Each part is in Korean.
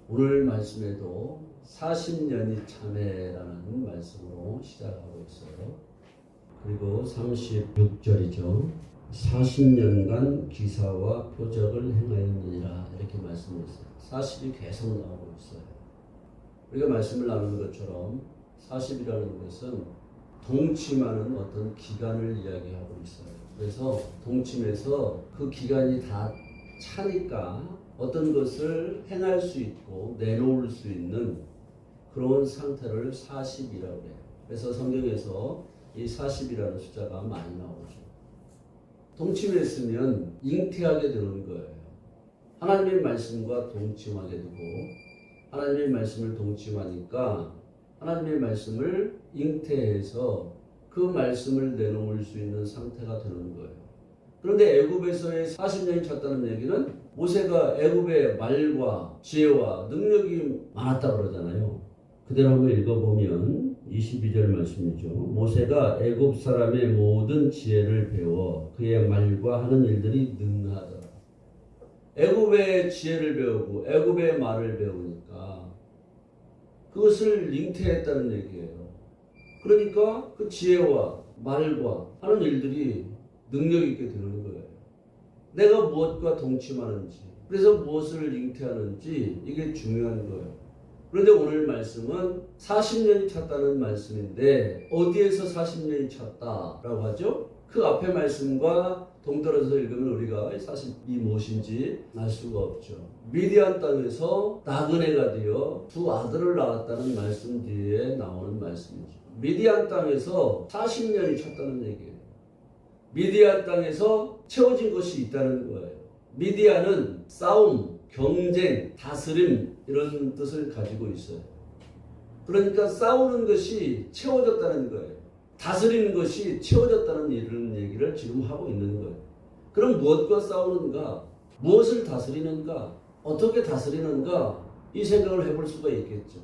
오늘 말씀에도 40년이 참회라는 말씀으로 시작하고 있어요. 그리고 36절이죠. 40년간 기사와 표적을 행하였느니라 이렇게 말씀했어요. 40이 계속 나오고 있어요. 우리가 말씀을 나누는 것처럼 40이라는 것은 동침하는 어떤 기간을 이야기하고 있어요. 그래서 동침에서 그 기간이 다 차니까 어떤 것을 행할 수 있고 내놓을 수 있는 그런 상태를 40이라고 해요. 그래서 성경에서 이 40이라는 숫자가 많이 나오죠. 동침했으면 잉태하게 되는 거예요. 하나님의 말씀과 동침하게 되고 하나님의 말씀을 동침하니까 하나님의 말씀을 잉태해서 그 말씀을 내놓을 수 있는 상태가 되는 거예요. 그런데 애굽에서의 40년이 찼다는 얘기는 모세가 애굽의 말과 지혜와 능력이 많았다 그러잖아요. 그대로 한번 읽어보면 22절 말씀이죠. 모세가 애굽 사람의 모든 지혜를 배워 그의 말과 하는 일들이 능하더라. 애굽의 지혜를 배우고 애굽의 말을 배우니까 그것을 잉태했다는 얘기예요. 그러니까 그 지혜와 말과 하는 일들이 능력 있게 되는 거예요. 내가 무엇과 동침하는지, 그래서 무엇을 잉태하는지 이게 중요한 거예요. 그런데 오늘 말씀은 40년이 찼다는 말씀인데 어디에서 40년이 찼다라고 하죠? 그 앞에 말씀과 동떨어져서 읽으면 우리가 40이 무엇인지 알 수가 없죠. 미디안 땅에서 나그네가 되어 두 아들을 낳았다는 말씀 뒤에 나오는 말씀이죠. 미디안 땅에서 40년이 찼다는 얘기예요. 미디안 땅에서 채워진 것이 있다는 거예요. 미디안은 싸움, 경쟁, 다스림 이런 뜻을 가지고 있어요. 그러니까 싸우는 것이 채워졌다는 거예요. 다스리는 것이 채워졌다는 이런 얘기를 지금 하고 있는 거예요. 그럼 무엇과 싸우는가? 무엇을 다스리는가? 어떻게 다스리는가? 이 생각을 해볼 수가 있겠죠.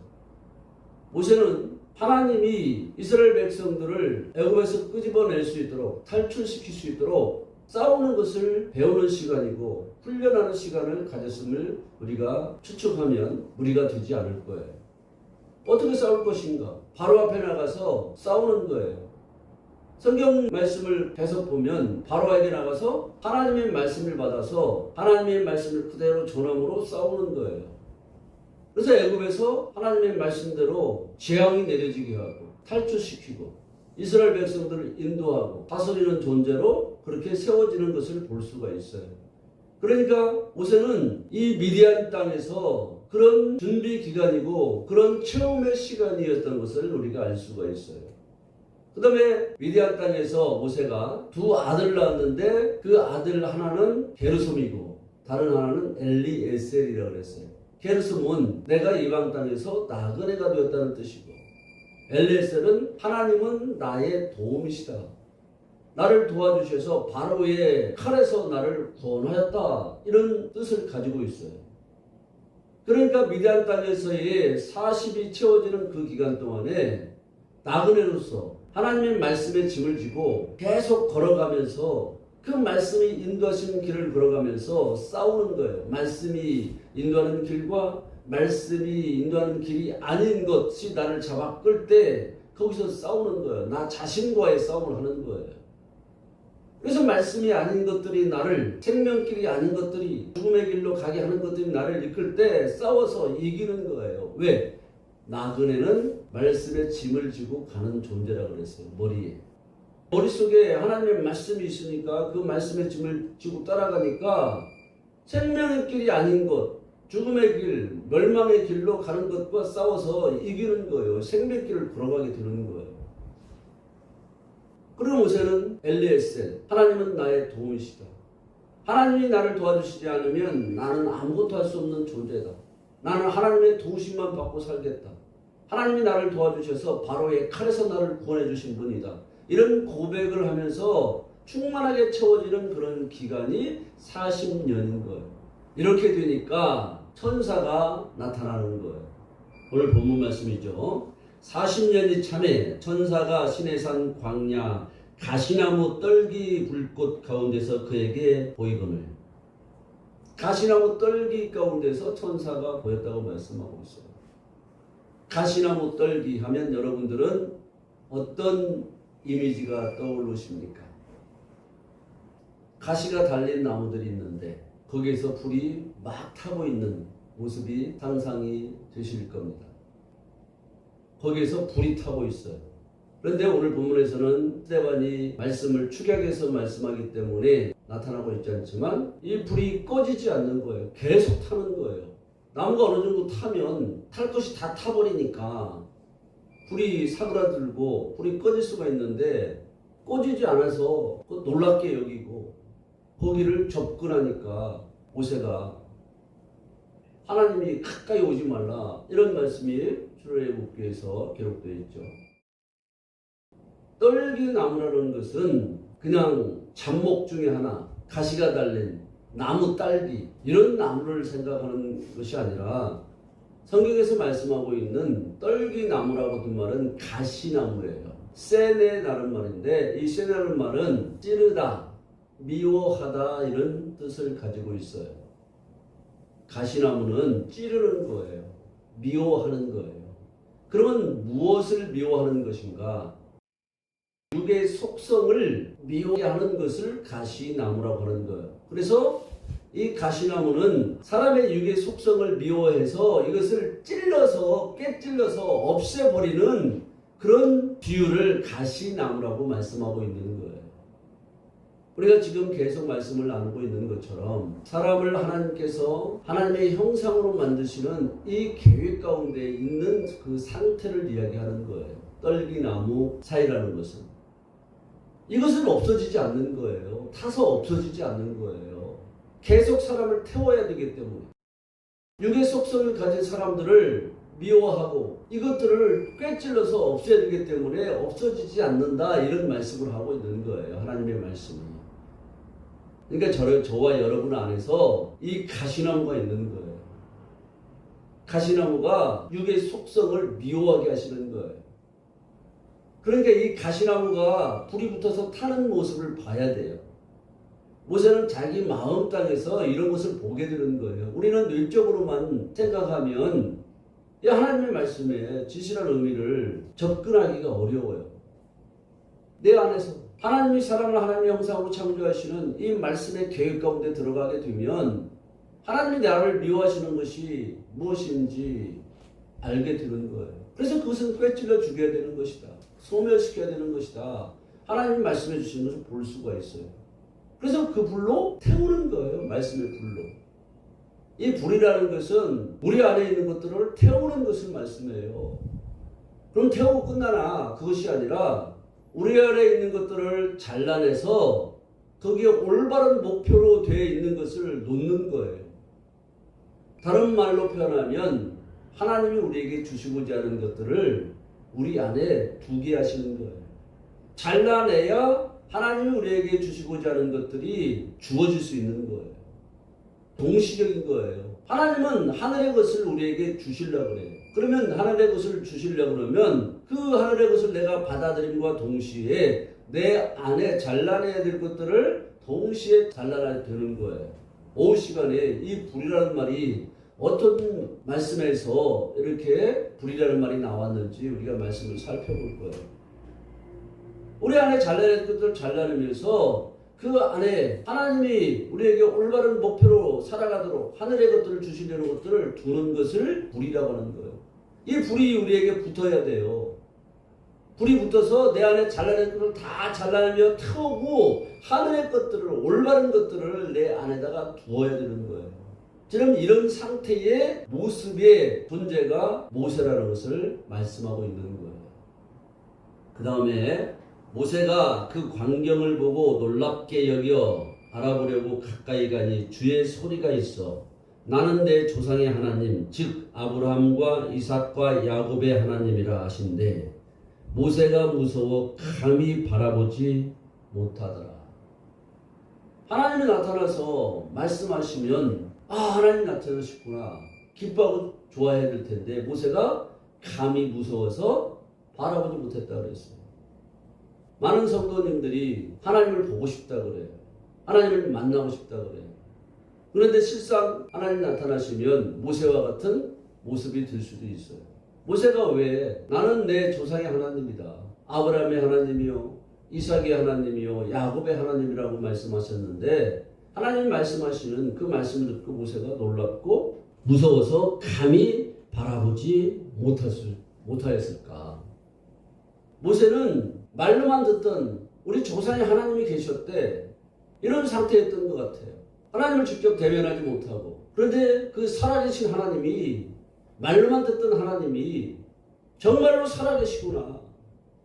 모세는 하나님이 이스라엘 백성들을 애굽에서 끄집어낼 수 있도록 탈출시킬 수 있도록 싸우는 것을 배우는 시간이고 훈련하는 시간을 가졌음을 우리가 추측하면 무리가 되지 않을 거예요. 어떻게 싸울 것인가? 바로 앞에 나가서 싸우는 거예요. 성경 말씀을 계속 보면 바로에게 나가서 하나님의 말씀을 받아서 하나님의 말씀을 그대로 전함으로 싸우는 거예요. 그래서 애굽에서 하나님의 말씀대로 재앙이 내려지게 하고 탈출시키고 이스라엘 백성들을 인도하고 다스리는 존재로 그렇게 세워지는 것을 볼 수가 있어요. 그러니까 모세는 이 미디안 땅에서 그런 준비 기간이고 그런 체험의 시간이었던 것을 우리가 알 수가 있어요. 그 다음에 미디안 땅에서 모세가 두 아들을 낳았는데 그 아들 하나는 게르솜이고 다른 하나는 엘리에셀이라고 그랬어요. 게르솜은 내가 이방 땅에서 나그네가 되었다는 뜻이고 엘리에셀은 하나님은 나의 도움이시다. 나를 도와주셔서 바로의 칼에서 나를 구원하였다. 이런 뜻을 가지고 있어요. 그러니까 미디안 땅에서의 40이 채워지는 그 기간 동안에 나그네로서 하나님의 말씀에 짐을 지고 계속 걸어가면서 그 말씀이 인도하시는 길을 걸어가면서 싸우는 거예요. 말씀이 인도하는 길과 말씀이 인도하는 길이 아닌 것이 나를 잡아 끌 때 거기서 싸우는 거예요. 나 자신과의 싸움을 하는 거예요. 그래서 말씀이 아닌 것들이 나를 생명길이 아닌 것들이 죽음의 길로 가게 하는 것들이 나를 이끌 때 싸워서 이기는 거예요. 왜? 나그네는 말씀에 짐을 지고 가는 존재라고 그랬어요. 머릿속에 하나님의 말씀이 있으니까 그 말씀에 짐을 지고 따라가니까 생명의 길이 아닌 것, 죽음의 길, 멸망의 길로 가는 것과 싸워서 이기는 거예요. 생명의 길을 걸어가게 되는 거예요. 그리고 모세는 엘리에셀, 하나님은 나의 도움이시다. 하나님이 나를 도와주시지 않으면 나는 아무것도 할 수 없는 존재다. 나는 하나님의 도우심만 받고 살겠다. 하나님이 나를 도와주셔서 바로의 칼에서 나를 구원해 주신 분이다. 이런 고백을 하면서 충만하게 채워지는 그런 기간이 40년인 거예요. 이렇게 되니까 천사가 나타나는 거예요. 오늘 본문 말씀이죠. 40년이 참에 천사가 시내산 광야 가시나무 떨기 불꽃 가운데서 그에게 보이거늘 가시나무 떨기 가운데서 천사가 보였다고 말씀하고 있어요. 가시나무 떨기 하면 여러분들은 어떤 이미지가 떠오르십니까? 가시가 달린 나무들이 있는데 거기에서 불이 막 타고 있는 모습이 상상이 되실 겁니다. 거기에서 불이 타고 있어요. 그런데 오늘 본문에서는 스데반이 말씀을 축약해서 말씀하기 때문에 나타나고 있지 않지만 이 불이 꺼지지 않는 거예요. 계속 타는 거예요. 나무가 어느 정도 타면 탈 것이 다 타버리니까 불이 사그라들고 불이 꺼질 수가 있는데 꺼지지 않아서 놀랍게 여기고 거기를 접근하니까 모세가 하나님이 가까이 오지 말라 이런 말씀이 출애굽기에서 기록되어 있죠. 떨기나무라는 것은 그냥 잡목 중에 하나, 가시가 달린 나무 딸기 이런 나무를 생각하는 것이 아니라 성경에서 말씀하고 있는 떨기나무라고 하는 말은 가시나무예요. 세네라는 말인데 이 세네라는 말은 찌르다, 미워하다 이런 뜻을 가지고 있어요. 가시나무는 찌르는 거예요. 미워하는 거예요. 그러면 무엇을 미워하는 것인가? 육의 속성을 미워하는 것을 가시나무라고 하는 거예요. 그래서 이 가시나무는 사람의 육의 속성을 미워해서 이것을 찔러서 깨찔러서 없애버리는 그런 비유를 가시나무라고 말씀하고 있는 거예요. 우리가 지금 계속 말씀을 나누고 있는 것처럼 사람을 하나님께서 하나님의 형상으로 만드시는 이 계획 가운데 있는 그 상태를 이야기하는 거예요. 떨기나무 사이라는 것은. 이것은 없어지지 않는 거예요. 타서 없어지지 않는 거예요. 계속 사람을 태워야 되기 때문에. 육의 속성을 가진 사람들을 미워하고 이것들을 꿰찔러서 없애야 되기 때문에 없어지지 않는다 이런 말씀을 하고 있는 거예요. 하나님의 말씀이. 그러니까 저와 여러분 안에서 이 가시나무가 있는 거예요. 가시나무가 육의 속성을 미워하게 하시는 거예요. 그러니까 이 가시나무가 불이 붙어서 타는 모습을 봐야 돼요. 모세는 자기 마음 땅에서 이런 것을 보게 되는 거예요. 우리는 일적으로만 생각하면 이 하나님의 말씀에 진실한 의미를 접근하기가 어려워요. 내 안에서 하나님이 사람을 하나님의 형상으로 창조하시는 이 말씀의 계획 가운데 들어가게 되면 하나님이 나를 미워하시는 것이 무엇인지 알게 되는 거예요. 그래서 그것은 꿰찔러 죽여야 되는 것이다. 소멸시켜야 되는 것이다. 하나님이 말씀해 주시는 것을 볼 수가 있어요. 그래서 그 불로 태우는 거예요. 말씀의 불로. 이 불이라는 것은 우리 안에 있는 것들을 태우는 것을 말씀해요. 그럼 태우고 끝나나? 그것이 아니라 우리 안에 있는 것들을 잘라내서 거기에 올바른 목표로 되어 있는 것을 놓는 거예요. 다른 말로 표현하면 하나님이 우리에게 주시고자 하는 것들을 우리 안에 두게 하시는 거예요. 잘라내야 하나님이 우리에게 주시고자 하는 것들이 주어질 수 있는 거예요. 동시적인 거예요. 하나님은 하늘의 것을 우리에게 주시려고 그래요. 그러면 하늘의 것을 주시려고 그러면 그 하늘의 것을 내가 받아들임과 동시에 내 안에 잘라내야 될 것들을 동시에 잘라내야 되는 거예요. 오후 시간에 이 불이라는 말이 어떤 말씀에서 이렇게 불이라는 말이 나왔는지 우리가 말씀을 살펴볼 거예요. 우리 안에 잘라낼 것들을 잘라내면서 그 안에 하나님이 우리에게 올바른 목표로 살아가도록 하늘의 것들을 주시려는 것들을 두는 것을 불이라고 하는 거예요. 이 불이 우리에게 붙어야 돼요. 불이 붙어서 내 안에 잘라낼 것을 다 잘라내며 태우고 하늘의 것들을 올바른 것들을 내 안에다가 두어야 되는 거예요. 지금 이런 상태의 모습의 존재가 모세라는 것을 말씀하고 있는 거예요. 그 다음에 모세가 그 광경을 보고 놀랍게 여겨 알아보려고 가까이 가니 주의 소리가 있어 나는 내 조상의 하나님 즉 아브라함과 이삭과 야곱의 하나님이라 하신대 모세가 무서워 감히 바라보지 못하더라. 하나님이 나타나서 말씀하시면 하나님 나타나셨구나 기뻐하고 좋아해야 될 텐데 모세가 감히 무서워서 바라보지 못했다 그랬어요. 많은 성도님들이 하나님을 보고 싶다 그래요. 하나님을 만나고 싶다 그래요. 그런데 실상 하나님 나타나시면 모세와 같은 모습이 될 수도 있어요. 모세가 왜 나는 내 조상의 하나님이다. 아브라함의 하나님이요, 이삭의 하나님이요, 야곱의 하나님이라고 말씀하셨는데 하나님이 말씀하시는 그 말씀을 듣고 모세가 놀랍고 무서워서 감히 바라보지 못하였을까. 모세는 말로만 듣던 우리 조상의 하나님이 계셨대 이런 상태였던 것 같아요. 하나님을 직접 대면하지 못하고 그런데 그 살아계신 하나님이 말로만 듣던 하나님이 정말로 살아계시구나.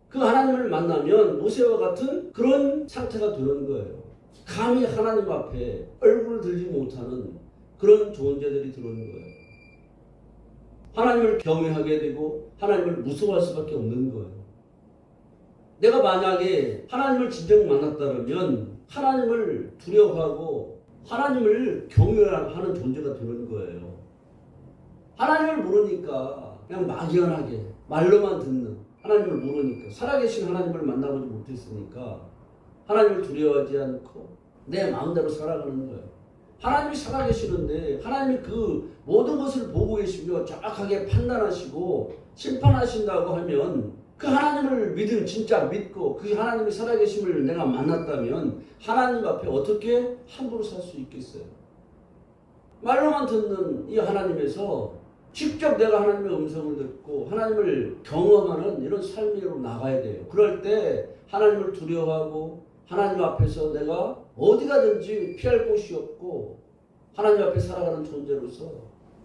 그 하나님을 만나면 모세와 같은 그런 상태가 되는 거예요. 감히 하나님 앞에 얼굴을 들지 못하는 그런 존재들이 들어오는 거예요. 하나님을 경외하게 되고 하나님을 무서워할 수밖에 없는 거예요. 내가 만약에 하나님을 진정 만났다면 하나님을 두려워하고 하나님을 경외하는 존재가 되는 거예요. 하나님을 모르니까 그냥 막연하게 말로만 듣는 하나님을 모르니까 살아계신 하나님을 만나보지 못했으니까 하나님을 두려워하지 않고 내 마음대로 살아가는 거예요. 하나님이 살아계시는데 하나님이 그 모든 것을 보고 계시며 정확하게 판단하시고 심판하신다고 하면 그 하나님을 진짜 믿고 그 하나님이 살아계심을 내가 만났다면 하나님 앞에 어떻게 함부로 살 수 있겠어요? 말로만 듣는 이 하나님에서 직접 내가 하나님의 음성을 듣고 하나님을 경험하는 이런 삶으로 나가야 돼요. 그럴 때 하나님을 두려워하고 하나님 앞에서 내가 어디 가든지 피할 곳이 없고 하나님 앞에 살아가는 존재로서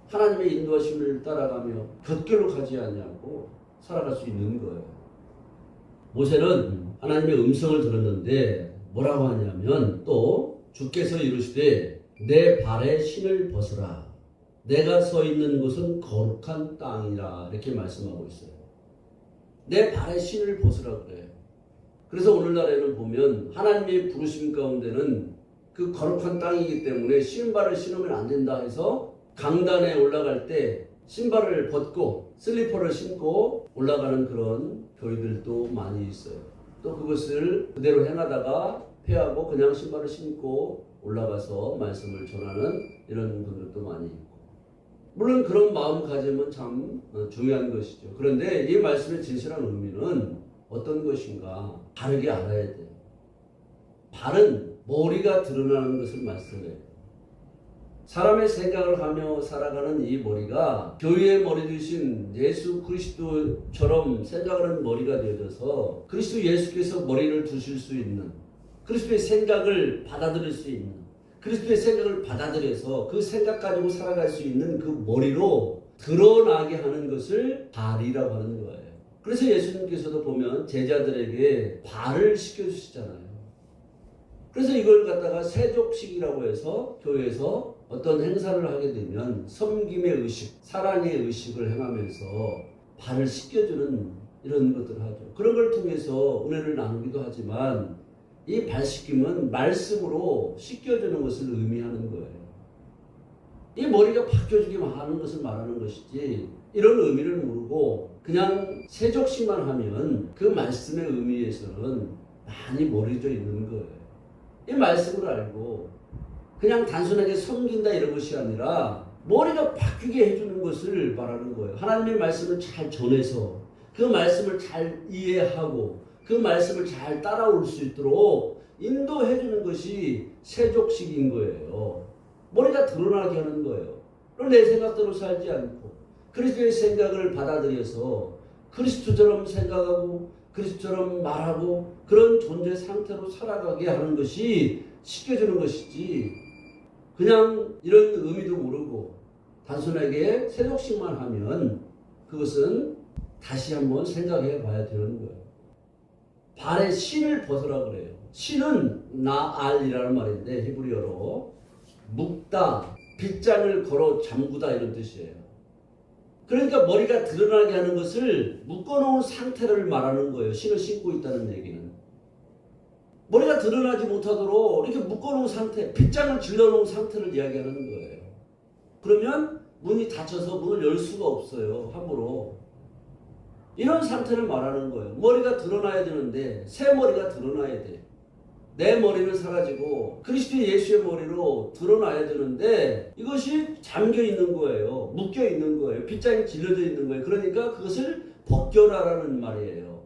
하나님의 인도하심을 따라가며 곁길로 가지 않냐고 살아갈 수 있는 거예요. 모세는 하나님의 음성을 들었는데 뭐라고 하냐면 또 주께서 이르시되 내 발에 신을 벗으라. 내가 서 있는 곳은 거룩한 땅이라 이렇게 말씀하고 있어요. 내 발에 신을 벗으라 그래요. 그래서 오늘날에는 보면 하나님의 부르심 가운데는 그 거룩한 땅이기 때문에 신발을 신으면 안 된다 해서 강단에 올라갈 때 신발을 벗고 슬리퍼를 신고 올라가는 그런 교회들도 많이 있어요. 또 그것을 그대로 행하다가 폐하고 그냥 신발을 신고 올라가서 말씀을 전하는 이런 분들도 많이 있고, 물론 그런 마음가짐은 참 중요한 것이죠. 그런데 이 말씀의 진실한 의미는 어떤 것인가 바르게 알아야 돼요. 바른 머리가 드러나는 것을 말씀해요. 사람의 생각을 하며 살아가는 이 머리가 교회의 머리 되신 예수 그리스도처럼 생각하는 머리가 되어져서 그리스도 예수께서 머리를 두실 수 있는, 그리스도의 생각을 받아들일 수 있는, 그리스도의 생각을 받아들여서 그 생각 가지고 살아갈 수 있는 그 머리로 드러나게 하는 것을 발이라고 하는 거예요. 그래서 예수님께서도 보면 제자들에게 발을 씻겨주시잖아요. 그래서 이걸 갖다가 세족식이라고 해서 교회에서 어떤 행사를 하게 되면 섬김의 의식, 사랑의 의식을 행하면서 발을 씻겨주는 이런 것들을 하죠. 그런 걸 통해서 은혜를 나누기도 하지만 이 발 씻김은 말씀으로 씻겨주는 것을 의미하는 거예요. 이 머리가 바뀌어지기만 하는 것을 말하는 것이지 이런 의미를 모르고 그냥 세족식만 하면 그 말씀의 의미에서는 많이 멀어져 있는 거예요. 이 말씀을 알고 그냥 단순하게 섬긴다 이런 것이 아니라 머리가 바뀌게 해주는 것을 말하는 거예요. 하나님의 말씀을 잘 전해서 그 말씀을 잘 이해하고 그 말씀을 잘 따라올 수 있도록 인도해 주는 것이 세족식인 거예요. 머리가 드러나게 하는 거예요. 내 생각대로 살지 않고 그리스도의 생각을 받아들여서 그리스도처럼 생각하고 그리스도처럼 말하고 그런 존재 상태로 살아가게 하는 것이 씻겨주는 것이지, 그냥 이런 의미도 모르고 단순하게 세족식만 하면 그것은 다시 한번 생각해 봐야 되는 거예요. 발에 신을 벗으라 그래요. 신은 나알이라는 말인데 히브리어로 묶다, 빗장을 걸어 잠그다 이런 뜻이에요. 그러니까 머리가 드러나게 하는 것을 묶어놓은 상태를 말하는 거예요. 신을 신고 있다는 얘기는. 머리가 드러나지 못하도록 이렇게 묶어놓은 상태, 빗장을 질러놓은 상태를 이야기하는 거예요. 그러면 문이 닫혀서 문을 열 수가 없어요. 함부로. 이런 상태를 말하는 거예요. 머리가 드러나야 되는데 새 머리가 드러나야 돼. 내 머리는 사라지고 그리스도 예수의 머리로 드러나야 되는데 이것이 잠겨 있는 거예요. 묶여 있는 거예요. 빗장이 질려져 있는 거예요. 그러니까 그것을 벗겨라라는 말이에요.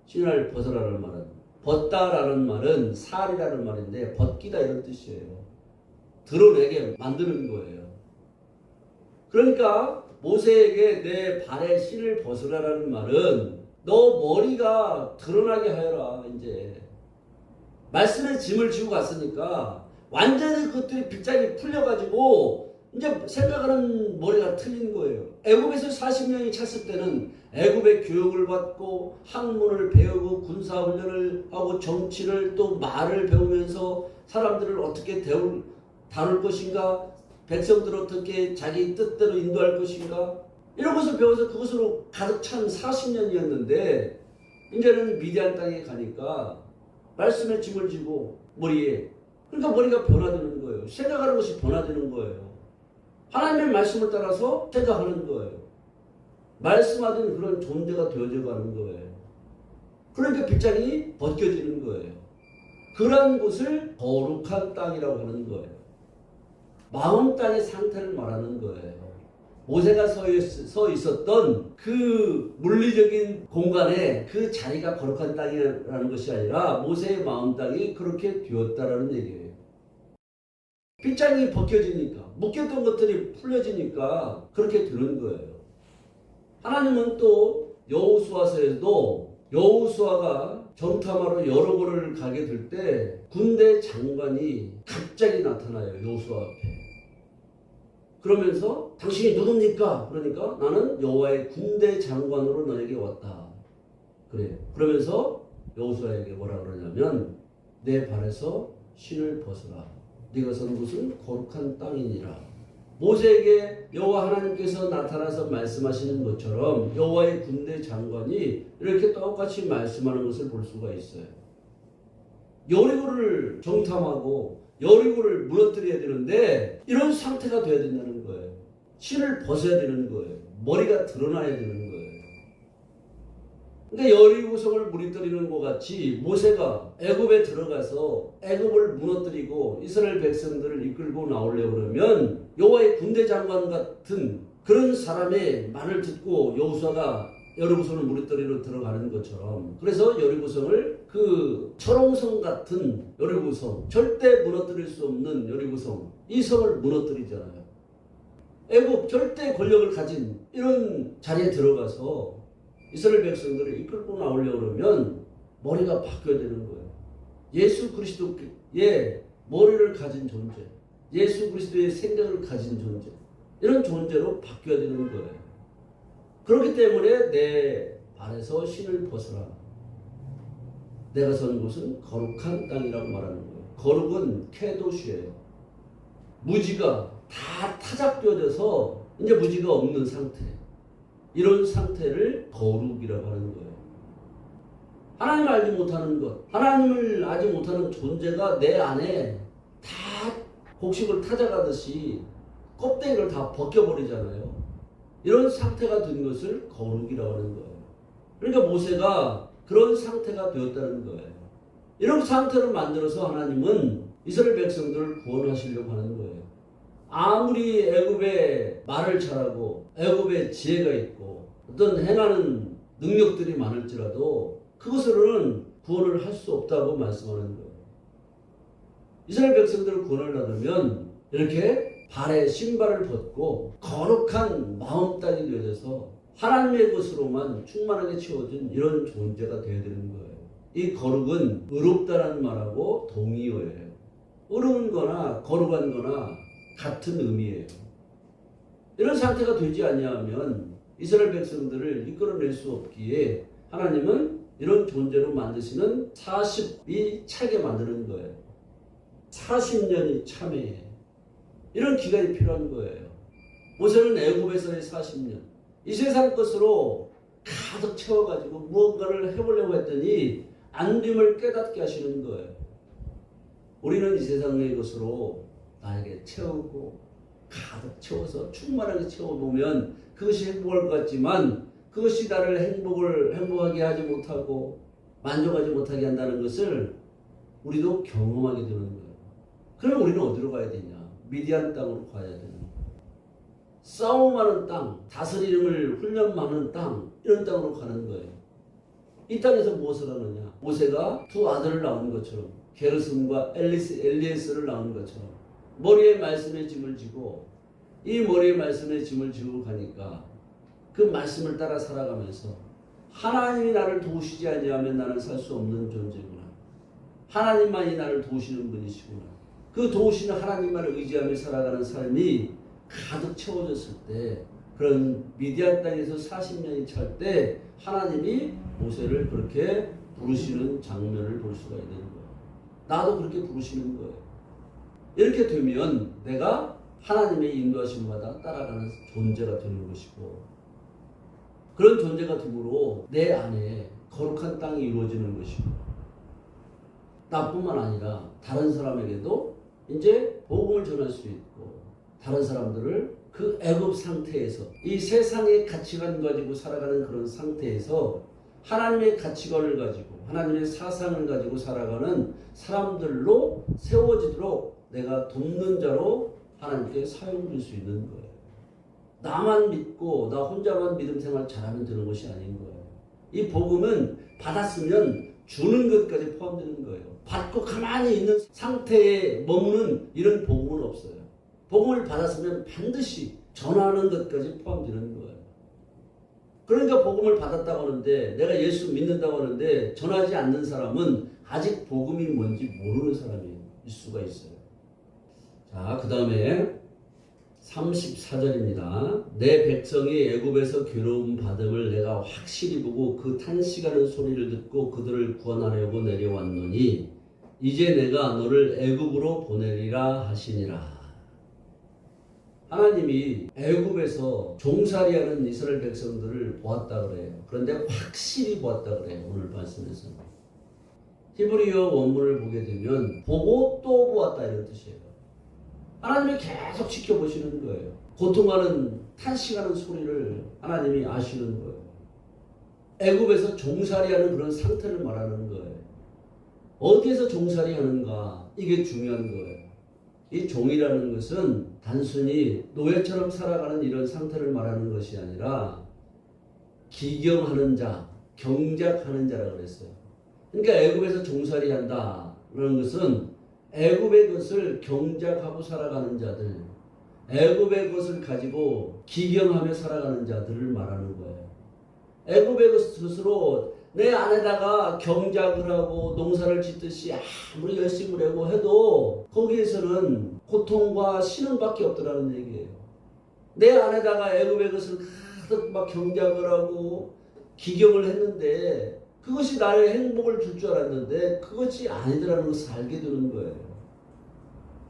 신을 벗어라라는 말은. 벗다라는 말은 살이라는 말인데 벗기다 이런 뜻이에요. 드러내게 만드는 거예요. 그러니까 모세에게 내 발에 신을 벗으라라는 말은 너 머리가 드러나게 하여라. 이제 말씀의 짐을 지고 갔으니까 완전히 그것들이 빗장이 풀려가지고 이제 생각하는 머리가 틀린 거예요. 애굽에서 40년이 찼을 때는 애굽의 교육을 받고 학문을 배우고 군사훈련을 하고 정치를 또 말을 배우면서 사람들을 어떻게 다룰 것인가, 백성들을 어떻게 자기 뜻대로 인도할 것인가 이런 것을 배워서 그것으로 가득 찬 40년이었는데 이제는 미디안 땅에 가니까 말씀의 짐을 지고 머리에 그러니까 머리가 변화되는 거예요. 생각하는 것이 변화되는 거예요. 하나님의 말씀을 따라서 생각하는 거예요. 말씀하던 그런 존재가 되어져 가는 거예요. 그러니까 빗장이 벗겨지는 거예요. 그런 곳을 거룩한 땅이라고 하는 거예요. 마음 땅의 상태를 말하는 거예요. 모세가 서 있었던 그 물리적인 공간에 그 자리가 거룩한 땅이라는 것이 아니라 모세의 마음 땅이 그렇게 되었다라는 얘기예요. 빗장이 벗겨지니까 묶였던 것들이 풀려지니까 그렇게 되는 거예요. 하나님은 또 여호수아서에도 여호수아가 정탐하러 여러 곳을 가게 될 때 군대 장관이 갑자기 나타나요. 여호수아 앞에. 그러면서 당신이 누굽니까? 그러니까 나는 여호와의 군대 장관으로 너에게 왔다. 그래요. 그러면서 여호수아에게 뭐라 그러냐면 내 발에서 신을 벗어라. 네가 선 곳은 거룩한 땅이니라. 모세에게 여호와 하나님께서 나타나서 말씀하시는 것처럼 여호와의 군대 장관이 이렇게 똑같이 말씀하는 것을 볼 수가 있어요. 여리고를 정탐하고 여리고를 무너뜨려야 되는데 이런 상태가 돼야 된다는 거예요. 신을 벗어야 되는 거예요. 머리가 드러나야 되는 거예요. 그러니까 여리고성을 무너뜨리는 것 같이 모세가 애굽에 들어가서 애굽을 무너뜨리고 이스라엘 백성들을 이끌고 나오려고 그러면 여호와의 군대 장관 같은 그런 사람의 말을 듣고 여호수아가 여리고성을 무너뜨리러 들어가는 것처럼 그래서 여리고성을 그 철옹성 같은 여리고성 절대 무너뜨릴 수 없는 여리고성 이 성을 무너뜨리잖아요. 애굽 절대 권력을 가진 이런 자리에 들어가서 이스라엘 백성들을 이끌고 나오려고 그러면 머리가 바뀌어야 되는 거예요. 예수 그리스도의 머리를 가진 존재, 예수 그리스도의 생각을 가진 존재, 이런 존재로 바뀌어야 되는 거예요. 그렇기 때문에 내 발에서 신을 벗어라. 내가 선 곳은 거룩한 땅이라고 말하는 거예요. 거룩은 케도시예요. 무지가 다 타작되어져서 이제 무지가 없는 상태. 이런 상태를 거룩이라고 하는 거예요. 하나님을 알지 못하는 것, 하나님을 알지 못하는 존재가 내 안에 다 곡식을 타작하듯이 껍데기를 다 벗겨버리잖아요. 이런 상태가 된 것을 거룩이라고 하는 거예요. 그러니까 모세가 그런 상태가 되었다는 거예요. 이런 상태로 만들어서 하나님은 이스라엘 백성들을 구원하시려고 하는 거예요. 아무리 애굽의 말을 잘하고 애굽의 지혜가 있고 어떤 행하는 능력들이 많을지라도 그것으로는 구원을 할 수 없다고 말씀하는 거예요. 이스라엘 백성들을 구원하려면 이렇게 발에 신발을 벗고 거룩한 마음 땅이 되어져서 하나님의 것으로만 충만하게 채워진 이런 존재가 되어야 되는 거예요. 이 거룩은 의롭다라는 말하고 동의어예요. 의로운 거나 거룩한 거나 같은 의미예요. 이런 상태가 되지 아니하면 이스라엘 백성들을 이끌어낼 수 없기에 하나님은 이런 존재로 만드시는 40이 차게 만드는 거예요. 40년이 참여해. 이런 기간이 필요한 거예요. 모세는 애굽에서의 40년. 이 세상 것으로 가득 채워가지고 무언가를 해보려고 했더니 안됨을 깨닫게 하시는 거예요. 우리는 이 세상의 것으로 나에게 채우고 가득 채워서 충만하게 채워보면 그것이 행복할 것 같지만 그것이 나를 행복하게 하지 못하고 만족하지 못하게 한다는 것을 우리도 경험하게 되는 거예요. 그럼 우리는 어디로 가야 되냐? 미디안 땅으로 가야 되는 거예요. 싸움하는 땅, 다스림을 훈련하는 땅, 이런 땅으로 가는 거예요. 이 땅에서 무엇을 하느냐? 모세가 두 아들을 낳은 것처럼 게르솜과 엘리에스를 낳은 것처럼 머리에 말씀의 짐을 지고 이 머리에 말씀의 짐을 지고 가니까 그 말씀을 따라 살아가면서 하나님이 나를 도우시지 아니하면 나는 살 수 없는 존재구나. 하나님만이 나를 도우시는 분이시구나. 그 도우시는 하나님만을 의지하며 살아가는 삶이 가득 채워졌을 때 그런 미디안 땅에서 40년이 찰 때 하나님이 모세를 그렇게 부르시는 장면을 볼 수가 있는 거예요. 나도 그렇게 부르시는 거예요. 이렇게 되면 내가 하나님의 인도하심마다 따라가는 존재가 되는 것이고 그런 존재가 됨으로 내 안에 거룩한 땅이 이루어지는 것이고 나뿐만 아니라 다른 사람에게도 이제 복음을 전할 수 있고 다른 사람들을 그 애굽 상태에서 이 세상의 가치관 가지고 살아가는 그런 상태에서 하나님의 가치관을 가지고 하나님의 사상을 가지고 살아가는 사람들로 세워지도록 내가 돕는 자로 하나님께 사용될 수 있는 거예요. 나만 믿고 나 혼자만 믿음 생활 잘하면 되는 것이 아닌 거예요. 이 복음은 받았으면 주는 것까지 포함되는 거예요. 받고 가만히 있는 상태에 머무는 이런 복음은 없어요. 복음을 받았으면 반드시 전하는 것까지 포함되는 거예요. 그러니까 복음을 받았다고 하는데 내가 예수 믿는다고 하는데 전하지 않는 사람은 아직 복음이 뭔지 모르는 사람일 수가 있어요. 자, 그 다음에 34절입니다. 내 백성이 애굽에서 괴로움 받음을 내가 확실히 보고 그 탄식하는 소리를 듣고 그들을 구원하려고 내려왔노니 이제 내가 너를 애굽으로 보내리라 하시니라. 하나님이 애굽에서 종살이하는 이스라엘 백성들을 보았다 그래요. 그런데 확실히 보았다 그래요. 오늘 말씀에서. 히브리어 원문을 보게 되면 보고 또 보았다 이런 뜻이에요. 하나님이 계속 지켜보시는 거예요. 고통하는 탄식하는 소리를 하나님이 아시는 거예요. 애굽에서 종살이하는 그런 상태를 말하는 거예요. 어디에서 종살이하는가 이게 중요한 거예요. 이 종이라는 것은 단순히 노예처럼 살아가는 이런 상태를 말하는 것이 아니라 기경하는 자, 경작하는 자라고 그랬어요. 그러니까 애굽에서 종살이한다라는 것은 애굽의 것을 경작하고 살아가는 자들, 애굽의 것을 가지고 기경하며 살아가는 자들을 말하는 거예요. 애굽의 것으로 내 안에다가 경작을 하고 농사를 짓듯이 아무리 열심히 하고 해도 거기에서는 고통과 신음밖에 없더라는 얘기예요. 내 안에다가 애굽의 것을 가득 막 경작을 하고 기경을 했는데 그것이 나의 행복을 줄 줄 알았는데 그것이 아니더라는 것을 알게 되는 거예요.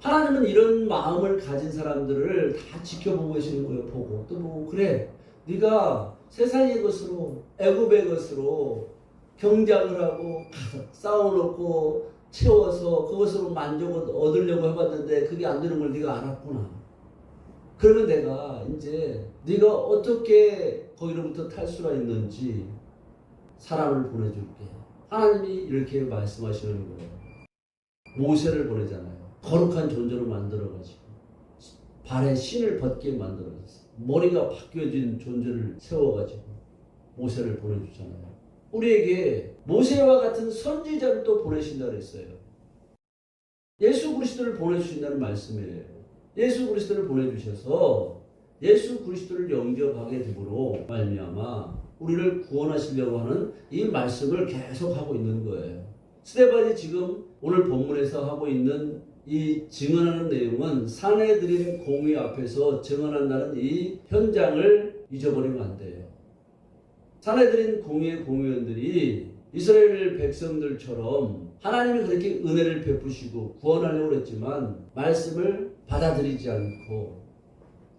하나님은 이런 마음을 가진 사람들을 다 지켜보고 계시는 거예요. 보고 또 보고 그래 네가 세상의 것으로 애굽의 것으로 경작을 하고 쌓아놓고 채워서 그것으로 만족을 얻으려고 해봤는데 그게 안 되는 걸 네가 알았구나. 그러면 내가 이제 네가 어떻게 거기로부터 탈수가 있는지 사람을 보내줄게. 하나님이 이렇게 말씀하시는 거예요. 모세를 보내잖아요. 거룩한 존재로 만들어가지고 발에 신을 벗게 만들어졌어요. 머리가 바뀌어진 존재를 세워가지고 모세를 보내주잖아요. 우리에게 모세와 같은 선지자를 또 보내신다고 했어요. 예수 그리스도를 보내주신다는 말씀이에요. 예수 그리스도를 보내주셔서 예수 그리스도를 영접하게 됨으로 말미암아 우리를 구원하시려고 하는 이 말씀을 계속하고 있는 거예요. 스데반이 지금 오늘 본문에서 하고 있는 이 증언하는 내용은 사내들인 공의 앞에서 증언한다는 이 현장을 잊어버리면 안 돼요. 사내들인 공의의 공의원들이 이스라엘 백성들처럼 하나님이 그렇게 은혜를 베푸시고 구원하려고 했지만 말씀을 받아들이지 않고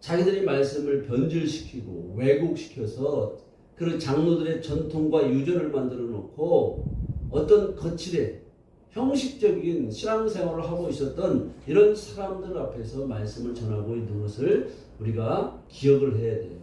자기들이 말씀을 변질시키고 왜곡시켜서 그런 장로들의 전통과 유전을 만들어 놓고 어떤 거칠에 형식적인 신앙생활을 하고 있었던 이런 사람들 앞에서 말씀을 전하고 있는 것을 우리가 기억을 해야 돼요.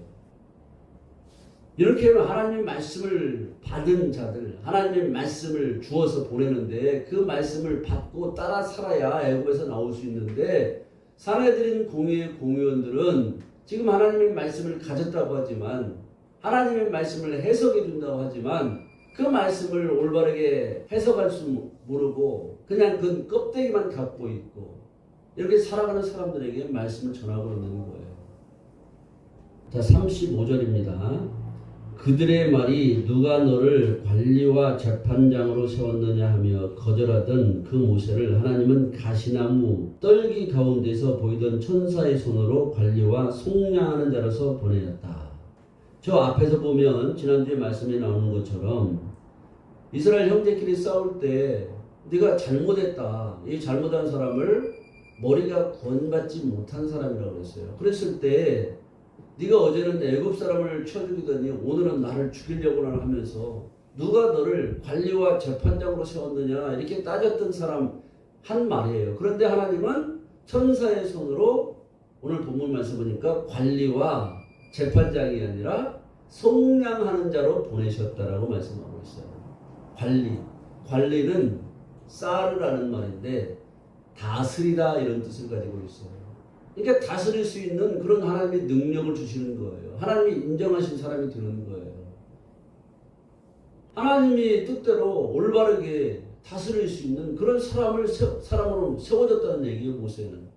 이렇게 하나님의 말씀을 받은 자들, 하나님의 말씀을 주어서 보내는데 그 말씀을 받고 따라 살아야 애굽에서 나올 수 있는데, 사내들인 공의의 공의원들은 지금 하나님의 말씀을 가졌다고 하지만, 하나님의 말씀을 해석해 준다고 하지만 그 말씀을 올바르게 해석할 수 모르고 그냥 그 껍데기만 갖고 있고 이렇게 살아가는 사람들에게 말씀을 전하고 있는 거예요. 자, 35절입니다. 그들의 말이 누가 너를 관리와 재판장으로 세웠느냐 하며 거절하던 그 모세를 하나님은 가시나무 떨기 가운데서 보이던 천사의 손으로 관리와 속량하는 자로서 보내었다. 저 앞에서 보면 지난주에 말씀에 나오는 것처럼 이스라엘 형제끼리 싸울 때 네가 잘못했다. 이 잘못한 사람을 머리가 구원받지 못한 사람이라고 그랬어요. 그랬을 때 네가 어제는 애굽 사람을 쳐 죽이더니 오늘은 나를 죽이려고나 하면서 누가 너를 관리와 재판장으로 세웠느냐 이렇게 따졌던 사람 한 말이에요. 그런데 하나님은 천사의 손으로 오늘 본문 말씀 보니까 관리와 재판장이 아니라 속량하는 자로 보내셨다라고 말씀하고 있어요. 관리는 사르라는 말인데 다스리다 이런 뜻을 가지고 있어요. 그러니까 다스릴 수 있는 그런 하나님의 능력을 주시는 거예요. 하나님이 인정하신 사람이 되는 거예요. 하나님이 뜻대로 올바르게 다스릴 수 있는 그런 사람으로 세워졌다는 얘기예요. 모세는.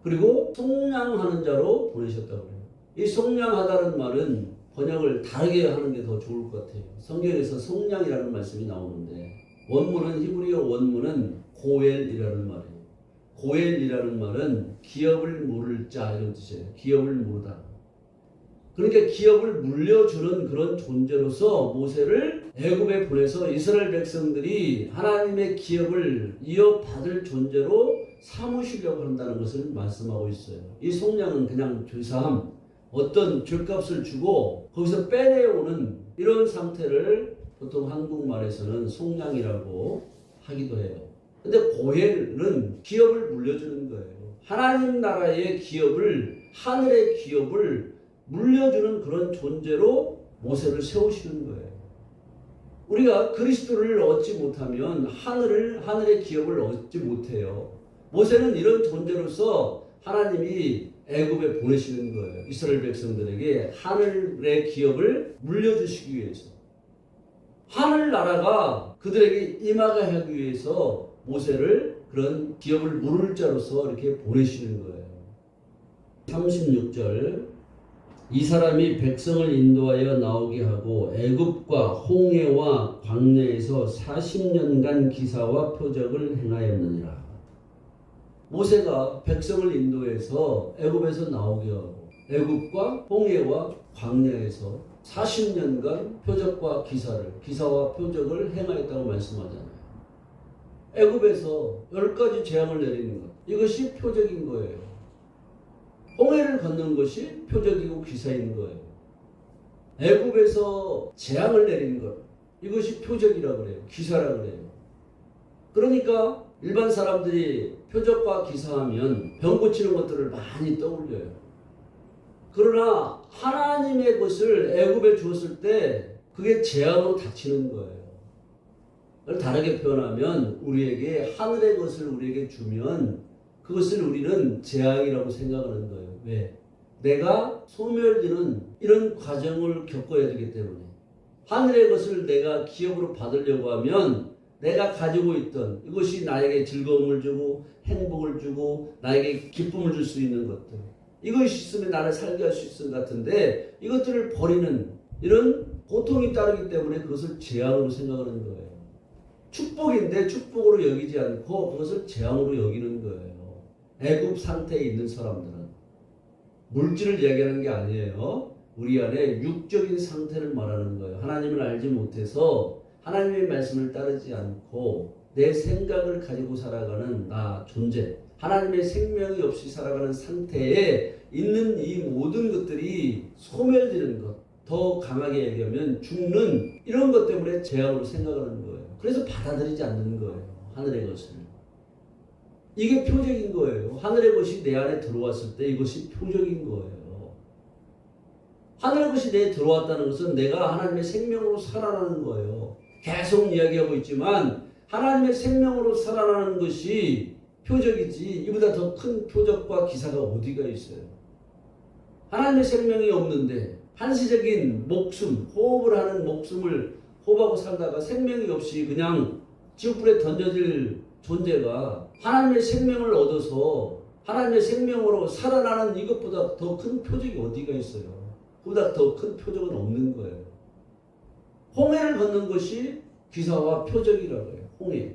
그리고 속량하는 자로 보내셨다고 해요. 이 속량하다는 말은 번역을 다르게 하는 게 더 좋을 것 같아요. 성경에서 속량이라는 말씀이 나오는데 원문은 히브리어 원문은 고엘이라는 말이에요. 고엘이라는 말은 기업을 물을 자 이런 뜻이에요. 기업을 물다. 그러니까 기업을 물려주는 그런 존재로서 모세를 애굽에 보내서 이스라엘 백성들이 하나님의 기업을 이어받을 존재로 삼으시려고 한다는 것을 말씀하고 있어요. 이 속량은 그냥 죄사함, 어떤 죄값을 주고 거기서 빼내오는 이런 상태를 보통 한국말에서는 속량이라고 하기도 해요. 근데 고엘은 기업을 물려주는 거예요. 하나님 나라의 기업을, 하늘의 기업을 물려주는 그런 존재로 모세를 세우시는 거예요. 우리가 그리스도를 얻지 못하면 하늘의 기업을 얻지 못해요. 모세는 이런 존재로서 하나님이 애굽에 보내시는 거예요. 이스라엘 백성들에게 하늘의 기업을 물려주시기 위해서. 하늘나라가 그들에게 임하게 하기 위해서 모세를 그런 기업을 물을 자로서 이렇게 보내시는 거예요. 36절 이 사람이 백성을 인도하여 나오게 하고 애굽과 홍해와 광야에서 40년간 기사와 표적을 행하였느니라. 모세가 백성을 인도해서 애굽에서 나오게 하고 애굽과 홍해와 광야에서 40년간 표적과 기사와 표적을 행하였다고 말씀하잖아요. 애굽에서 10가지 재앙을 내리는 것, 이것이 표적인 거예요. 홍해를 걷는 것이 표적이고 기사인 거예요. 애굽에서 재앙을 내리는 것, 이것이 표적이라고 그래요. 기사라고 그래요. 그러니까 일반 사람들이 표적과 기사하면 병 고치는 것들을 많이 떠올려요. 그러나 하나님의 것을 애굽에 주었을 때 그게 재앙으로 닥치는 거예요. 다르게 표현하면 우리에게 하늘의 것을 우리에게 주면 그것을 우리는 재앙이라고 생각하는 거예요. 왜? 내가 소멸되는 이런 과정을 겪어야 되기 때문에. 하늘의 것을 내가 기업으로 받으려고 하면 내가 가지고 있던 이것이 나에게 즐거움을 주고 행복을 주고 나에게 기쁨을 줄 수 있는 것들, 이것이 있으면 나를 살게 할 수 있을 것 같은데 이것들을 버리는 이런 고통이 따르기 때문에 그것을 재앙으로 생각하는 거예요. 축복인데 축복으로 여기지 않고 그것을 재앙으로 여기는 거예요. 애굽 상태에 있는 사람들은 물질을 이야기하는 게 아니에요. 우리 안에 육적인 상태를 말하는 거예요. 하나님을 알지 못해서 하나님의 말씀을 따르지 않고 내 생각을 가지고 살아가는 나 존재, 하나님의 생명이 없이 살아가는 상태에 있는 이 모든 것들이 소멸되는 것, 더 강하게 얘기하면 죽는 이런 것 때문에 재앙으로 생각하는 거예요. 그래서 받아들이지 않는 거예요. 하늘의 것을. 이게 표적인 거예요. 하늘의 것이 내 안에 들어왔을 때 이것이 표적인 거예요. 하늘의 것이 내에 들어왔다는 것은 내가 하나님의 생명으로 살아나는 거예요. 계속 이야기하고 있지만 하나님의 생명으로 살아나는 것이 표적이지 이보다 더 큰 표적과 기사가 어디가 있어요. 하나님의 생명이 없는데 한시적인 목숨, 호흡을 하는 목숨을 호흡하고 살다가 생명이 없이 그냥 지옥불에 던져질 존재가 하나님의 생명을 얻어서 하나님의 생명으로 살아나는 이것보다 더 큰 표적이 어디가 있어요. 그보다 더 큰 표적은 없는 거예요. 홍해를 걷는 것이 기사와 표적이라고 해요. 홍해.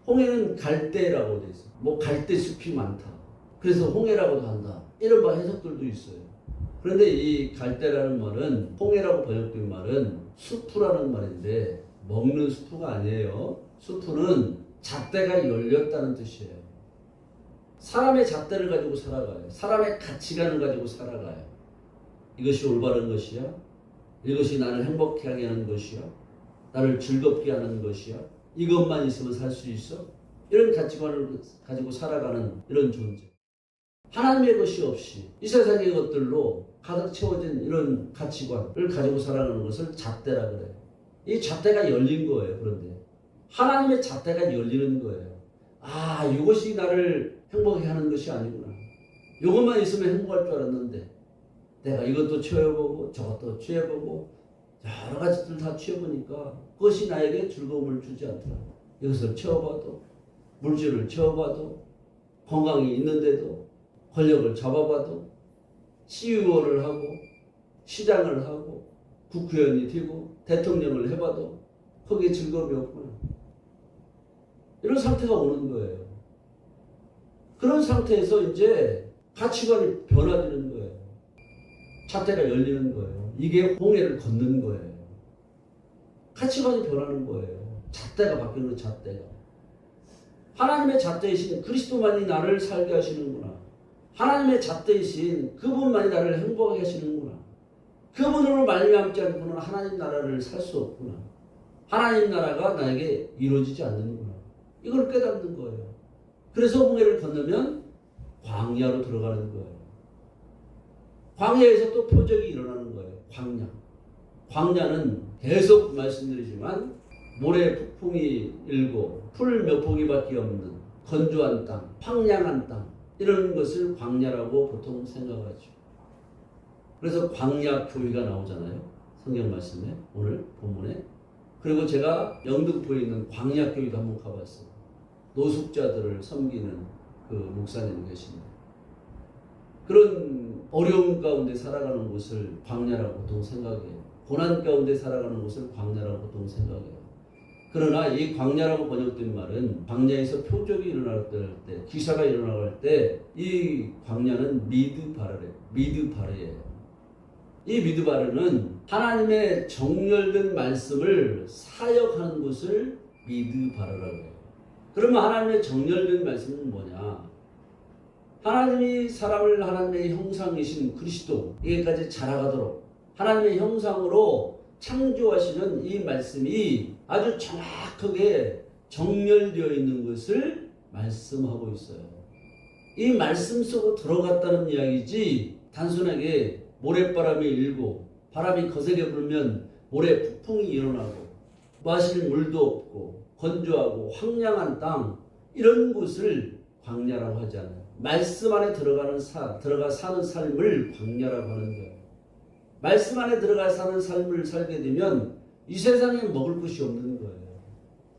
홍해는 갈대라고 돼 있어요. 뭐 갈대 숲이 많다. 그래서 홍해라고도 한다. 이런 말 해석들도 있어요. 그런데 이 갈대라는 말은 홍해라고 번역된 말은 수프라는 말인데 먹는 수프가 아니에요. 수프는 잣대가 열렸다는 뜻이에요. 사람의 잣대를 가지고 살아가요. 사람의 가치관을 가지고 살아가요. 이것이 올바른 것이야? 이것이 나를 행복하게 하는 것이야? 나를 즐겁게 하는 것이야? 이것만 있으면 살 수 있어? 이런 가치관을 가지고 살아가는 이런 존재. 하나님의 것이 없이 이 세상의 것들로 가득 채워진 이런 가치관을 가지고 살아가는 것을 잣대라 그래요. 이 잣대가 열린 거예요. 그런데 하나님의 잣대가 열리는 거예요. 아, 이것이 나를 행복하게 하는 것이 아니구나. 이것만 있으면 행복할 줄 알았는데 내가 이것도 취해보고 저것도 취해보고 여러 가지들 다 취해보니까 그것이 나에게 즐거움을 주지 않더라. 이것을 채워봐도 물질을 채워봐도 건강이 있는데도 권력을 잡아봐도 CEO를 하고 시장을 하고 국회의원이 되고 대통령을 해봐도 거기에 즐거움이 없구나. 이런 상태가 오는 거예요. 그런 상태에서 이제 가치관이 변화되는 거예요. 잣대가 열리는 거예요. 이게 홍해를 걷는 거예요. 가치관이 변하는 거예요. 잣대가 바뀌는 거예요. 잣대가. 하나님의 잣대이신 그리스도만이 나를 살게 하시는구나. 하나님의 잣대이신 그분만이 나를 행복하게 하시는구나. 그분으로 말미암지 않고는 하나님 나라를 살 수 없구나. 하나님 나라가 나에게 이루어지지 않는구나. 이걸 깨닫는 거예요. 그래서 홍해를 건너면 광야로 들어가는 거예요. 광야에서 또 표적이 일어나는 거예요. 광야. 광야는 계속 말씀드리지만 모래 폭풍이 일고 풀 몇 포기밖에 없는 건조한 땅, 황량한 땅 이런 것을 광야라고 보통 생각하죠. 그래서 광야 교회가 나오잖아요. 성경 말씀에 오늘 본문에. 그리고 제가 영등포에 있는 광야 교회도 한번 가봤어요. 노숙자들을 섬기는 그 목사님이 계십니다. 그런 어려움 가운데 살아가는 곳을 광야라고 보통 생각해요. 고난 가운데 살아가는 곳을 광야라고 보통 생각해요. 그러나 이 광야라고 번역된 말은 광야에서 표적이 일어날 때, 기사가 일어날 때 이 광야는 미드바르래요. 미드바르예요. 이 미드바르는 하나님의 정렬된 말씀을 사역하는 곳을 미드바르라고 해요. 그러면 하나님의 정렬된 말씀은 뭐냐? 하나님이 사람을 하나님의 형상이신 그리스도에게까지 자라가도록 하나님의 형상으로 창조하시는 이 말씀이 아주 정확하게 정렬되어 있는 것을 말씀하고 있어요. 이 말씀 속으로 들어갔다는 이야기지 단순하게 모래바람이 일고 바람이 거세게 불면 모래 폭풍이 일어나고 마실 물도 없고 건조하고 황량한 땅 이런 곳을 광야라고 하지 않아요. 말씀 안에 들어가 사는 삶을 광야라고 하는 거예요. 말씀 안에 들어가 사는 삶을 살게 되면 이 세상에 먹을 것이 없는 거예요.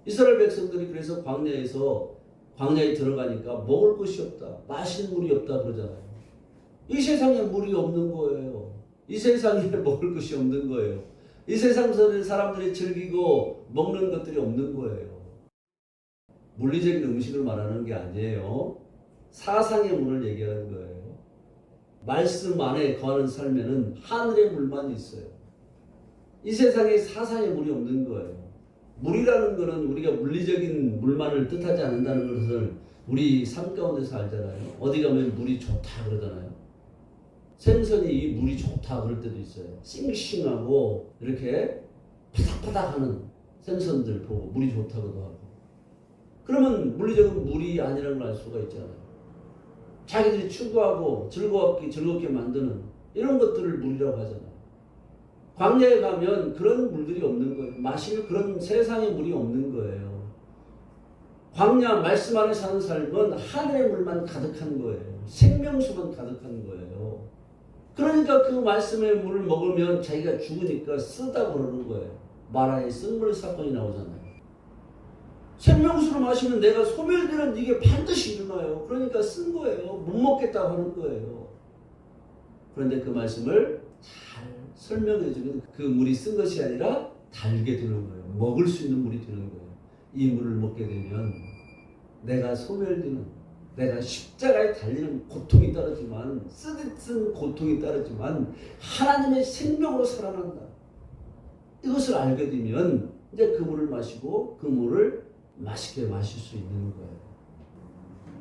이스라엘 백성들이 그래서 광야에 들어가니까 먹을 것이 없다, 마실 물이 없다 그러잖아요. 이 세상에 물이 없는 거예요. 이 세상에 먹을 것이 없는 거예요. 이 세상 사람들이 즐기고 먹는 것들이 없는 거예요. 물리적인 음식을 말하는 게 아니에요. 사상의 물을 얘기하는 거예요. 말씀 안에 거하는 삶에는 하늘의 물만 있어요. 이 세상에 사상의 물이 없는 거예요. 물이라는 것은 우리가 물리적인 물만을 뜻하지 않는다는 것을 우리 삶 가운데서 알잖아요. 어디 가면 물이 좋다 그러잖아요. 생선이 이 물이 좋다 그럴 때도 있어요. 싱싱하고 이렇게 파닥파닥하는 생선들 보고 물이 좋다고도 하고. 그러면 물리적인 물이 아니라는 걸 알 수가 있잖아요. 자기들이 추구하고 즐겁게 만드는 이런 것들을 물이라고 하잖아요. 광야에 가면 그런 물들이 없는 거예요. 마실 그런 세상의 물이 없는 거예요. 광야 말씀 안에 사는 삶은 하늘의 물만 가득한 거예요. 생명수만 가득한 거예요. 그러니까 그 말씀의 물을 먹으면 자기가 죽으니까 쓰다고 그러는 거예요. 마라의 쓴물 사건이 나오잖아요. 생명수를 마시면 내가 소멸되는 이게 반드시 일어나요. 그러니까 쓴 거예요. 못 먹겠다고 하는 거예요. 그런데 그 말씀을 잘 설명해 주면 그 물이 쓴 것이 아니라 달게 되는 거예요. 먹을 수 있는 물이 되는 거예요. 이 물을 먹게 되면 내가 소멸되는, 내가 십자가에 달리는 고통이 따르지만, 쓰듯한 고통이 따르지만 하나님의 생명으로 살아난다. 이것을 알게 되면 이제 그 물을 마시고 그 물을 맛있게 마실 수 있는 거예요.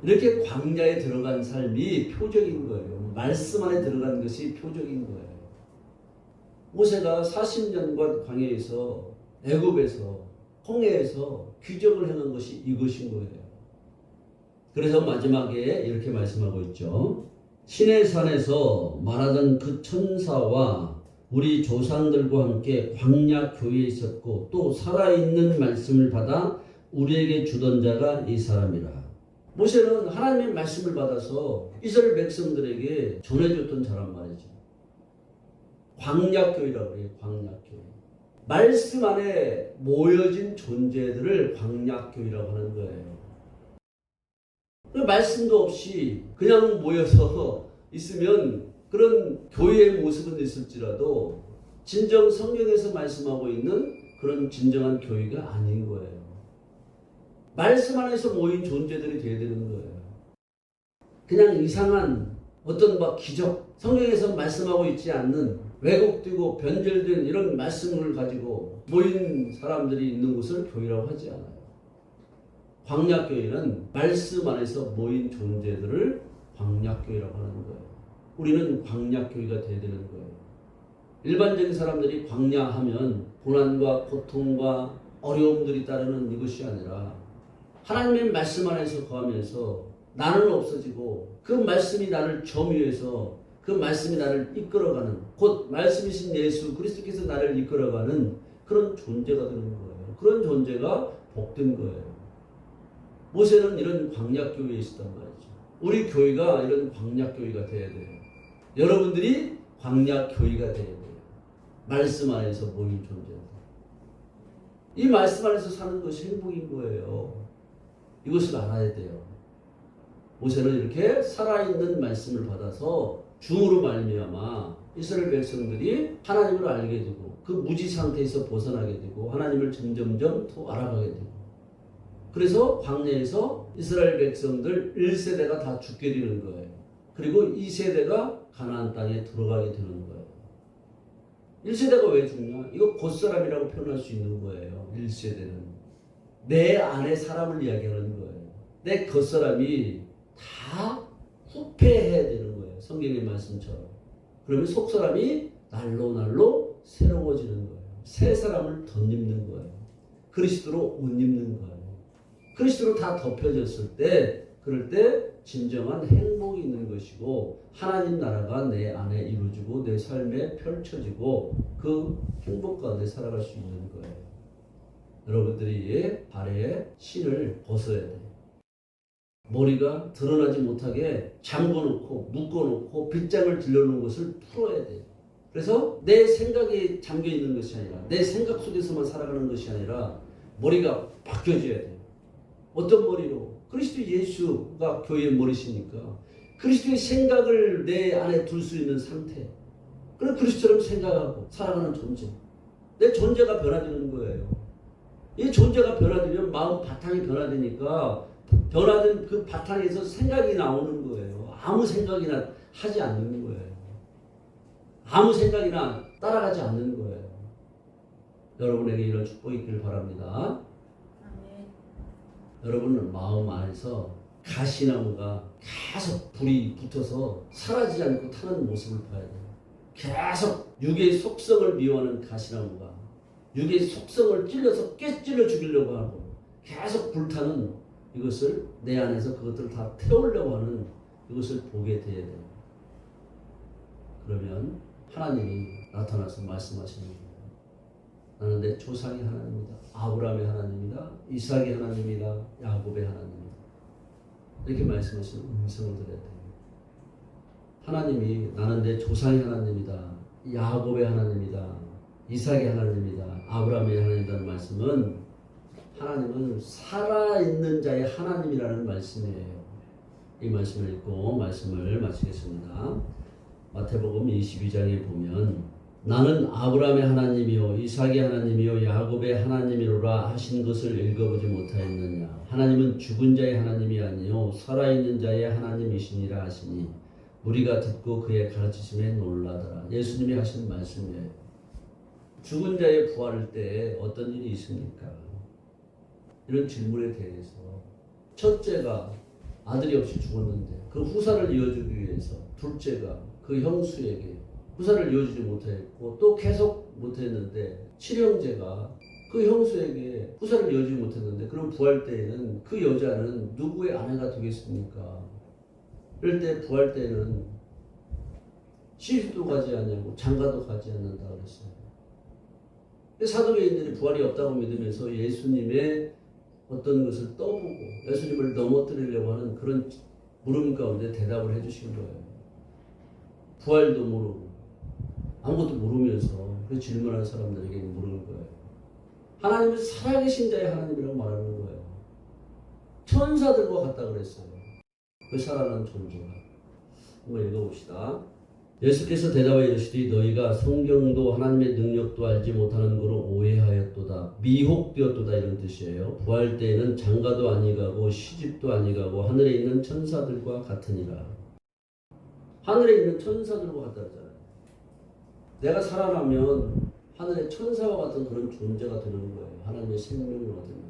이렇게 광야에 들어간 삶이 표적인 거예요. 말씀 안에 들어간 것이 표적인 거예요. 모세가 40년간 광야에서, 애굽에서, 홍해에서 기적을 행한 것이 이것인 거예요. 그래서 마지막에 이렇게 말씀하고 있죠. 시내산에서 말하던 그 천사와 우리 조상들과 함께 광야 교회에 있었고 또 살아있는 말씀을 받아 우리에게 주던 자가 이 사람이라. 모세는 하나님의 말씀을 받아서 이스라엘 백성들에게 전해줬던 자란 말이죠. 광야교회라고 해요. 광야교회. 말씀 안에 모여진 존재들을 광야교회라고 하는 거예요. 말씀도 없이 그냥 모여서 있으면 그런 교회의 모습은 있을지라도 진정 성경에서 말씀하고 있는 그런 진정한 교회가 아닌 거예요. 말씀 안에서 모인 존재들이 되어야 되는 거예요. 그냥 이상한 어떤 기적, 성경에서 말씀하고 있지 않는 왜곡되고 변절된 이런 말씀을 가지고 모인 사람들이 있는 곳을 교회라고 하지 않아요. 광야교회는 말씀 안에서 모인 존재들을 광야교회라고 하는 거예요. 우리는 광야교회가 되어야 되는 거예요. 일반적인 사람들이 광야하면 고난과 고통과 어려움들이 따르는 이것이 아니라 하나님의 말씀 안에서 거하면서 나는 없어지고 그 말씀이 나를 점유해서 그 말씀이 나를 이끌어가는, 곧 말씀이신 예수 그리스도께서 나를 이끌어가는 그런 존재가 되는 거예요. 그런 존재가 복된 거예요. 모세는 이런 광야교회에 있었단 말이죠. 우리 교회가 이런 광야교회가 되어야 돼요. 여러분들이 광야교회가 되어야 돼요. 말씀 안에서 모인 존재들. 이 말씀 안에서 사는 것이 행복인 거예요. 이것을 알아야 돼요. 모세는 이렇게 살아있는 말씀을 받아서 중으로 말미암아 이스라엘 백성들이 하나님을 알게 되고 그 무지 상태에서 벗어나게 되고 하나님을 점점점 더 알아가게 되고, 그래서 광야에서 이스라엘 백성들 1세대가 다 죽게 되는 거예요. 그리고 2세대가 가나안 땅에 들어가게 되는 거예요. 1세대가 왜 죽냐? 이거 곧사람이라고 표현할 수 있는 거예요. 1세대는 내 안에 사람을 이야기하는 거예요. 내 겉사람이 다 후패해야 되는 거예요. 성경의 말씀처럼. 그러면 속사람이 날로 날로 새로워지는 거예요. 새 사람을 덧입는 거예요. 그리스도로 옷 입는 거예요. 그리스도로 다 덮여졌을 때, 그럴 때 진정한 행복이 있는 것이고 하나님 나라가 내 안에 이루어지고 내 삶에 펼쳐지고 그 행복 가운데 살아갈 수 있는 거예요. 여러분들이 발에 신을 벗어야 돼요. 머리가 드러나지 못하게 잠궈놓고 묶어놓고 빗장을 질러놓은 것을 풀어야 돼요. 그래서 내 생각에 잠겨있는 것이 아니라 내 생각 속에서만 살아가는 것이 아니라 머리가 바뀌어져야 돼요. 어떤 머리로? 그리스도 예수가 교회의 머리시니까 그리스도의 생각을 내 안에 둘 수 있는 상태. 그럼 그리스도처럼 생각하고 살아가는 존재. 내 존재가 변화되는 거예요. 이 존재가 변화되면 마음 바탕이 변화되니까 변화된 그 바탕에서 생각이 나오는 거예요. 아무 생각이나 하지 않는 거예요. 아무 생각이나 따라가지 않는 거예요. 여러분에게 이런 축복이 있기를 바랍니다. 아멘. 여러분은 마음 안에서 가시나무가 계속 불이 붙어서 사라지지 않고 타는 모습을 봐야 돼요. 계속 육의 속성을 미워하는 가시나무가 육의 속성을 찔러서 깨찔러 죽이려고 하고 계속 불타는 이것을 내 안에서 그것들을 다 태우려고 하는 이것을 보게 돼야 돼요. 그러면 하나님이 나타나서 말씀하시는 거예요. 나는 내 조상의 하나님이다. 아브라함의 하나님이다. 이삭의 하나님이다. 야곱의 하나님이다. 이렇게 말씀하시는 음성을 들어야 돼요. 하나님이 나는 내 조상의 하나님이다. 야곱의 하나님이다. 이삭의 하나님이다. 아브라함의 하나님이라는 말씀은 하나님은 살아있는 자의 하나님이라는 말씀이에요. 이 말씀을 읽고 말씀을 마치겠습니다. 마태복음 22장에 보면 나는 아브라함의 하나님이요 이삭의 하나님이요 야곱의 하나님이로라 하신 것을 읽어보지 못하였느냐. 하나님은 죽은 자의 하나님이 아니요 살아있는 자의 하나님이시니라 하시니 우리가 듣고 그의 가르치심에 놀라더라. 예수님이 하신 말씀이에요. 죽은 자의 부활할 때 어떤 일이 있습니까? 이런 질문에 대해서 첫째가 아들이 없이 죽었는데 그 후사를 이어주기 위해서 둘째가 그 형수에게 후사를 이어주지 못했고 또 계속 못했는데 칠형제가 그 형수에게 후사를 이어주지 못했는데 그럼 부활 때에는 그 여자는 누구의 아내가 되겠습니까? 이럴 때 부활 때는 시집도 가지 않냐고 장가도 가지 않는다 그랬어요. 사도계인들이 부활이 없다고 믿으면서 예수님의 어떤 것을 떠보고 예수님을 넘어뜨리려고 하는 그런 물음 가운데 대답을 해주신 거예요. 부활도 모르고 아무것도 모르면서 그 질문하는 사람들에게 물은 거예요. 하나님은 살아계신 자의 하나님이라고 말하는 거예요. 천사들과 같다 그랬어요. 그 살아난 존재가. 한번 읽어봅시다. 예수께서 대답하여 이르시되 너희가 성경도 하나님의 능력도 알지 못하는 거로 오해하였도다. 미혹되었도다 이런 뜻이에요. 부활 때에는 장가도 아니가고 시집도 아니가고 하늘에 있는 천사들과 같으니라. 하늘에 있는 천사들과 같다 그러잖아요. 내가 살아나면 하늘의 천사와 같은 그런 존재가 되는 거예요. 하나님의 생명을 얻으면.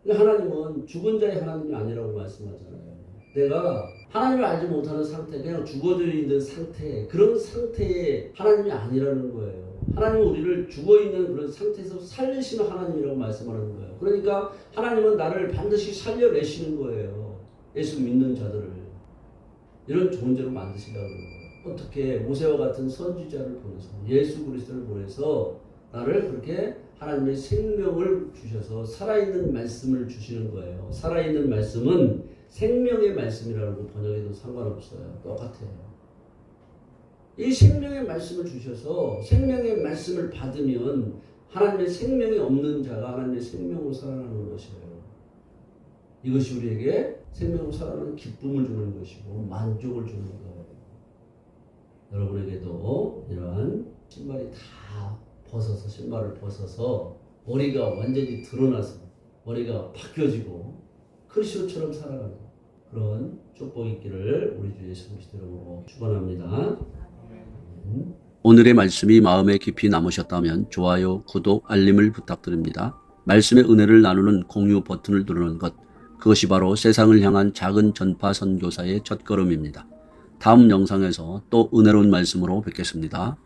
근데 하나님은 죽은 자의 하나님이 아니라고 말씀하잖아요. 내가 하나님을 알지 못하는 상태, 그냥 죽어져 있는 상태, 그런 상태의 하나님이 아니라는 거예요. 하나님은 우리를 죽어있는 그런 상태에서 살리시는 하나님이라고 말씀하는 거예요. 그러니까 하나님은 나를 반드시 살려내시는 거예요. 예수 믿는 자들을. 이런 존재로 만드시려고 그러는 거예요. 어떻게 모세와 같은 선지자를 보내서 예수 그리스도를 보내서 나를 그렇게 하나님의 생명을 주셔서 살아있는 말씀을 주시는 거예요. 살아있는 말씀은 생명의 말씀이라고 번역해도 상관없어요. 똑같아요. 이 생명의 말씀을 주셔서 생명의 말씀을 받으면 하나님의 생명이 없는 자가 하나님의 생명으로 살아나는 것이에요. 이것이 우리에게 생명으로 살아나는 기쁨을 주는 것이고 만족을 주는 거예요. 여러분에게도 이러한 신발이 다 벗어서 신발을 벗어서 머리가 완전히 드러나서 머리가 바뀌어지고 크리스도처럼 살아가는 그런 축복이 있기를 우리 주 예수 그리스도 이름으로 축원합니다. 오늘의 말씀이 마음에 깊이 남으셨다면 좋아요, 구독, 알림을 부탁드립니다. 말씀의 은혜를 나누는 공유 버튼을 누르는 것, 그것이 바로 세상을 향한 작은 전파 선교사의 첫걸음입니다. 다음 영상에서 또 은혜로운 말씀으로 뵙겠습니다.